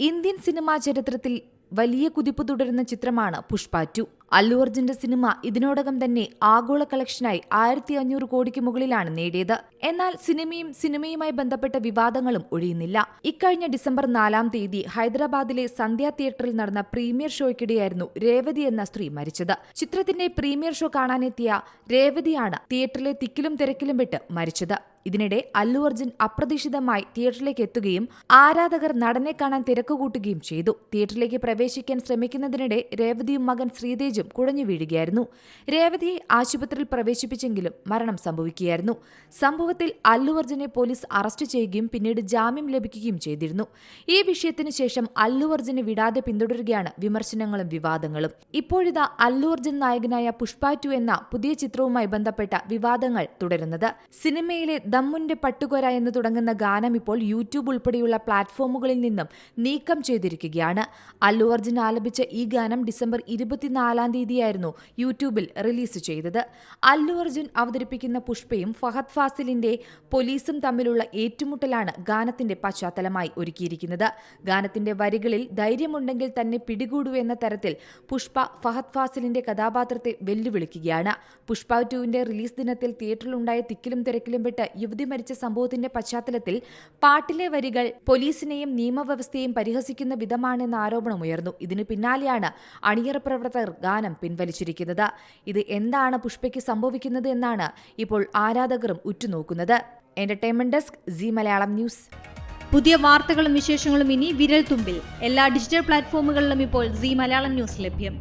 Indian cinema ചരിത്രത്തിൽ വലിയ കുതിപ്പ് തുടരുന്ന ചിത്രമാണ് പുഷ്പ 2. അല്ലു അർജുന്റെ സിനിമ ഇതിനോടകം തന്നെ ആഗോള കളക്ഷനായി 1500 കോടിക്ക് മുകളിലാണ് നേടിയത്. എന്നാൽ സിനിമയുമായി ബന്ധപ്പെട്ട വിവാദങ്ങളും ഒഴിയുന്നില്ല. ഇക്കഴിഞ്ഞ ഡിസംബർ 4-ാം തീയതി ഹൈദരാബാദിലെ സന്ധ്യ തിയേറ്ററിൽ നടന്ന പ്രീമിയർ ഷോയ്ക്കിടെയായിരുന്നു രേവതി എന്ന സ്ത്രീ മരിച്ചത്. ചിത്രത്തിന്റെ പ്രീമിയർ ഷോ കാണാനെത്തിയ രേവതിയാണ് തിയേറ്ററിലെ തിക്കിലും തിരക്കിലും പെട്ട് മരിച്ചത്. ഇതിനിടെ അല്ലു അർജുൻ അപ്രതീക്ഷിതമായി തിയേറ്ററിലേക്ക് എത്തുകയും ആരാധകർ നടനെ കാണാൻ തിരക്കുകൂട്ടുകയും ചെയ്തു. തിയേറ്ററിലേക്ക് പ്രവേശിക്കാൻ ശ്രമിക്കുന്നതിനിടെ രേവതിയും മകൻ ശ്രീതേജും കുഴഞ്ഞു വീഴുകയായിരുന്നു. രേവതിയെ ആശുപത്രിയിൽ പ്രവേശിപ്പിച്ചെങ്കിലും മരണം സംഭവിക്കുകയായിരുന്നു. സംഭവത്തിൽ അല്ലു അർജുനെ പോലീസ് അറസ്റ്റ് ചെയ്യുകയും പിന്നീട് ജാമ്യം ലഭിക്കുകയും ചെയ്തിരുന്നു. ഈ വിഷയത്തിനു ശേഷം അല്ലു അർജുനെ വിടാതെ പിന്തുടരുകയാണ് വിമർശനങ്ങളും വിവാദങ്ങളും. ഇപ്പോഴിതാ അല്ലു അർജുൻ നായകനായ പുഷ്പ 2 എന്ന പുതിയ ചിത്രവുമായി ബന്ധപ്പെട്ട വിവാദങ്ങൾ തുടരുന്നത്. സിനിമയിലെ ദമ്മുന്റെ പട്ടുകൊര എന്ന് തുടങ്ങുന്ന ഗാനം ഇപ്പോൾ യൂട്യൂബ് ഉൾപ്പെടെയുള്ള പ്ലാറ്റ്ഫോമുകളിൽ നിന്നും നീക്കം ചെയ്തിരിക്കുകയാണ്. അല്ലു അർജുൻ ആലപിച്ച ഈ ഗാനം ഡിസംബർ 24-ാം തീയതിയായിരുന്നു യൂട്യൂബിൽ റിലീസ് ചെയ്തത്. അല്ലു അർജുൻ അവതരിപ്പിക്കുന്ന പുഷ്പയും ഫഹദ് ഫാസിലിന്റെ പോലീസും തമ്മിലുള്ള ഏറ്റുമുട്ടലാണ് ഗാനത്തിന്റെ പശ്ചാത്തലമായി ഒരുക്കിയിരിക്കുന്നത്. ഗാനത്തിന്റെ വരികളിൽ ധൈര്യമുണ്ടെങ്കിൽ തന്നെ പിടികൂടൂ എന്ന തരത്തിൽ പുഷ്പ ഫഹദ് ഫാസിലിന്റെ കഥാപാത്രത്തെ വെല്ലുവിളിക്കുകയാണ്. പുഷ്പ 2-ന്റെ റിലീസ് ദിനത്തിൽ തിയേറ്ററിലുണ്ടായ തിക്കിലും തിരക്കിലും പെട്ട് യുവതി മരിച്ച സംഭവത്തിന്റെ പശ്ചാത്തലത്തിൽ പാട്ടിലെ വരികൾ പോലീസിനെയും നിയമവ്യവസ്ഥയെയും പരിഹസിക്കുന്ന വിധമാണെന്ന ആരോപണമുയർന്നു. ഇതിനു പിന്നാലെയാണ് അണിയറ പ്രവർത്തകർ ഗാനം പിൻവലിച്ചിരിക്കുന്നത്. ഇത് എന്താണ് പുഷ്പയ്ക്ക് സംഭവിക്കുന്നത് എന്നാണ് ഇപ്പോൾ ആരാധകരും ഉറ്റുനോക്കുന്നത്. Entertainment desk, C Malayalam news. പുതിയ വാർത്തകളും വിശേഷങ്ങളും ഇനി വിരൽ തുമ്പിൽ. എല്ലാ ഡിജിറ്റൽ പ്ലാറ്റ്ഫോമുകളിലും ഇപ്പോൾ സി മലയാളം ന്യൂസ് ലഭ്യം.